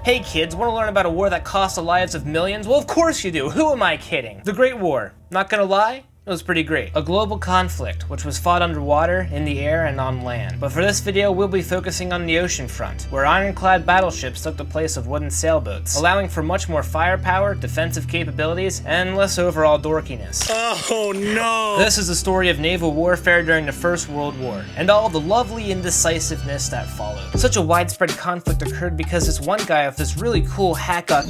Hey kids, want to learn about a war that cost the lives of millions? Well, of course you do. Who am I kidding? The Great War. Not gonna lie, it was pretty great. A global conflict, which was fought underwater, in the air, and on land. But for this video, we'll be focusing on the ocean front, where ironclad battleships took the place of wooden sailboats, allowing for much more firepower, defensive capabilities, and less overall dorkiness. Oh no! This is the story of naval warfare during the First World War, and all the lovely indecisiveness that followed. Such a widespread conflict occurred because this one guy with this really cool hat got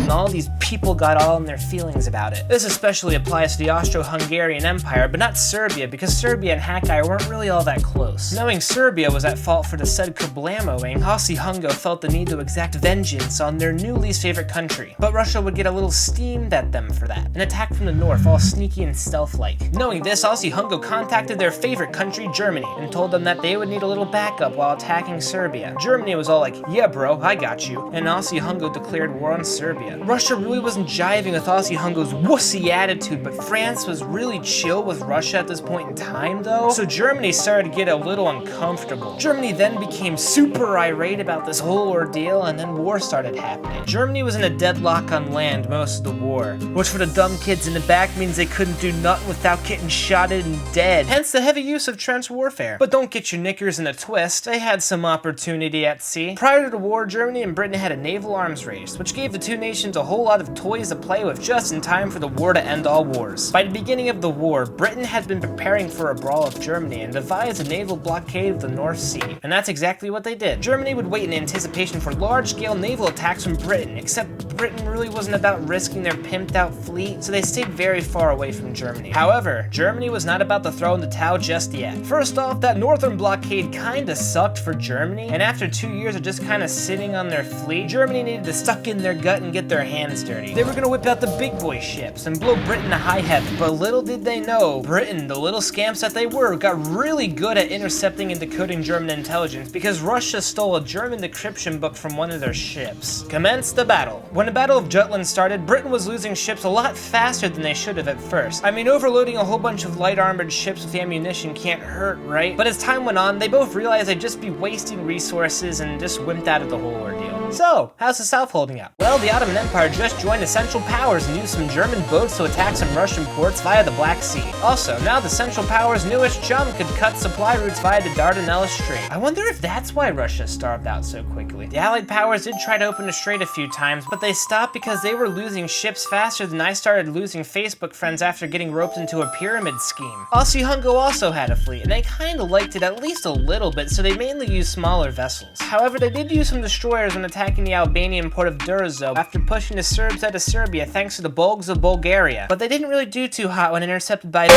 and all these people got all in their feelings about it. This especially applies to the Austro-Hungarian Empire, but not Serbia, because Serbia and Hakai weren't really all that close. Knowing Serbia was at fault for the said kablamoing, Aussie-Hungo felt the need to exact vengeance on their new least favorite country. But Russia would get a little steamed at them for that, and attack from the north, all sneaky and stealth-like. Knowing this, Aussie-Hungo contacted their favorite country, Germany, and told them that they would need a little backup while attacking Serbia. Germany was all like, yeah bro, I got you, and Aussie-Hungo declared war on Serbia. Russia really wasn't jiving with Aussie-Hungo's wussy attitude, but France was really chill with Russia at this point in time though, so Germany started to get a little uncomfortable. Germany then became super irate about this whole ordeal, and then war started happening. Germany was in a deadlock on land most of the war, which for the dumb kids in the back means they couldn't do nothing without getting shotted and dead, hence the heavy use of trench warfare. But don't get your knickers in a twist, they had some opportunity at sea. Prior to the war, Germany and Britain had a naval arms race, which gave the two nations a whole lot of toys to play with just in time for the war to end all wars. By the beginning of the war, Britain had been preparing for a brawl with Germany and devised a naval blockade of the North Sea. And that's exactly what they did. Germany would wait in anticipation for large-scale naval attacks from Britain, except Britain really wasn't about risking their pimped-out fleet, so they stayed very far away from Germany. However, Germany was not about to throw in the towel just yet. First off, that northern blockade kinda sucked for Germany, and after 2 years of just kinda sitting on their fleet, Germany needed to suck in their gut and get their hands dirty. They were gonna whip out the big boy ships and blow Britain to high heaven, but little did they know, Britain, the little scamps that they were, got really good at intercepting and decoding German intelligence because Russia stole a German decryption book from one of their ships. Commence the battle. When the Battle of Jutland started, Britain was losing ships a lot faster than they should have at first. I mean, overloading a whole bunch of light armored ships with ammunition can't hurt, right? But as time went on, they both realized they'd just be wasting resources and just wimped out of the whole ordeal. So, how's the South holding up? Well, the Ottoman Empire just joined the Central Powers and used some German boats to attack some Russian ports via the Black Sea. Also, now the Central Powers' newest chum could cut supply routes via the Dardanelles Strait. I wonder if that's why Russia starved out so quickly. The Allied powers did try to open the strait a few times, but they stopped because they were losing ships faster than I started losing Facebook friends after getting roped into a pyramid scheme. Aussie-Hungo also had a fleet, and they kinda liked it at least a little bit, so they mainly used smaller vessels. However, they did use some destroyers when attacking the Albanian port of Durazo after pushing the Serbs out of Serbia thanks to the Bulgs of Bulgaria. But they didn't really do too hot when intercepted by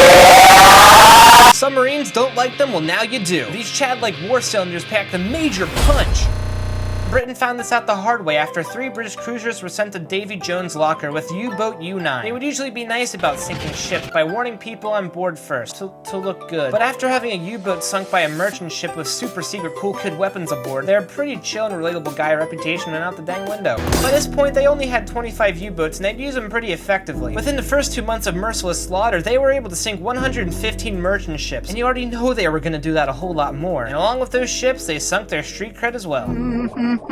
submarines don't like them, well now you do. These Chad-like war cylinders packed a major punch. Britain found this out the hard way after 3 British cruisers were sent to Davy Jones' locker with U-Boat U-9. They would usually be nice about sinking ships by warning people on board first, to look good. But after having a U-boat sunk by a merchant ship with super secret cool kid weapons aboard, their pretty chill and relatable guy reputation went out the dang window. By this point, they only had 25 U-boats and they'd use them pretty effectively. Within the first 2 months of merciless slaughter, they were able to sink 115 merchant ships, and you already know they were gonna do that a whole lot more. And along with those ships, they sunk their street cred as well. The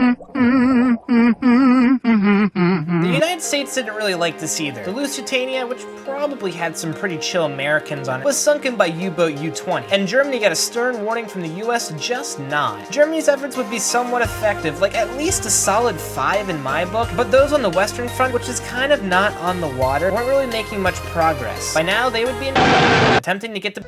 United States didn't really like this either. The Lusitania, which probably had some pretty chill Americans on it, was sunken by U-Boat U-20, and Germany got a stern warning from the US to just not. Germany's efforts would be somewhat effective, like at least a solid 5 in my book, but those on the Western Front, which is kind of not on the water, weren't really making much progress. By now, they would be attempting to get the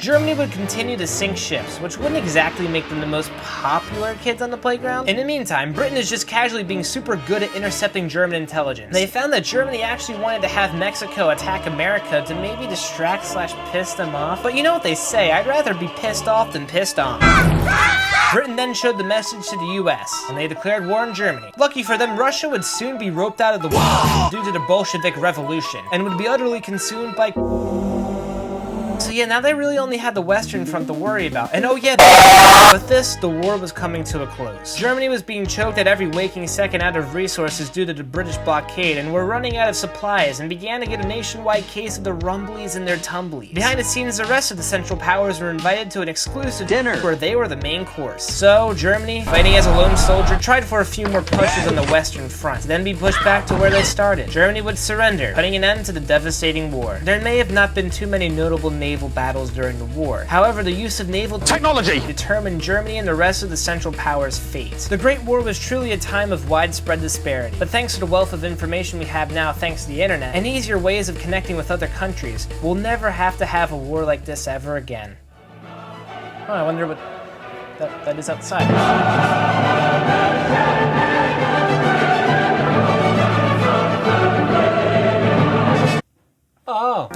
Germany would continue to sink ships, which wouldn't exactly make them the most popular kids on the playground. In the meantime, Britain is just casually being super good at intercepting German intelligence. They found that Germany actually wanted to have Mexico attack America to maybe distract/piss them off. But you know what they say, I'd rather be pissed off than pissed on. Britain then showed the message to the US, and they declared war on Germany. Lucky for them, Russia would soon be roped out of the war due to the Bolshevik Revolution, and would be utterly consumed by... So yeah, now they really only had the Western Front to worry about. And oh yeah, with this, the war was coming to a close. Germany was being choked at every waking second out of resources due to the British blockade, and were running out of supplies, and began to get a nationwide case of the rumblies and their tumblies. Behind the scenes, the rest of the Central Powers were invited to an exclusive dinner where they were the main course. So, Germany, fighting as a lone soldier, tried for a few more pushes on the Western Front, to then be pushed back to where they started. Germany would surrender, putting an end to the devastating war. There may have not been too many notable naval battles during the war. However, the use of naval technology determined Germany and the rest of the Central Powers' fate. The Great War was truly a time of widespread disparity, but thanks to the wealth of information we have now thanks to the internet, and easier ways of connecting with other countries, we'll never have to have a war like this ever again. Oh, I wonder what that is outside. Oh.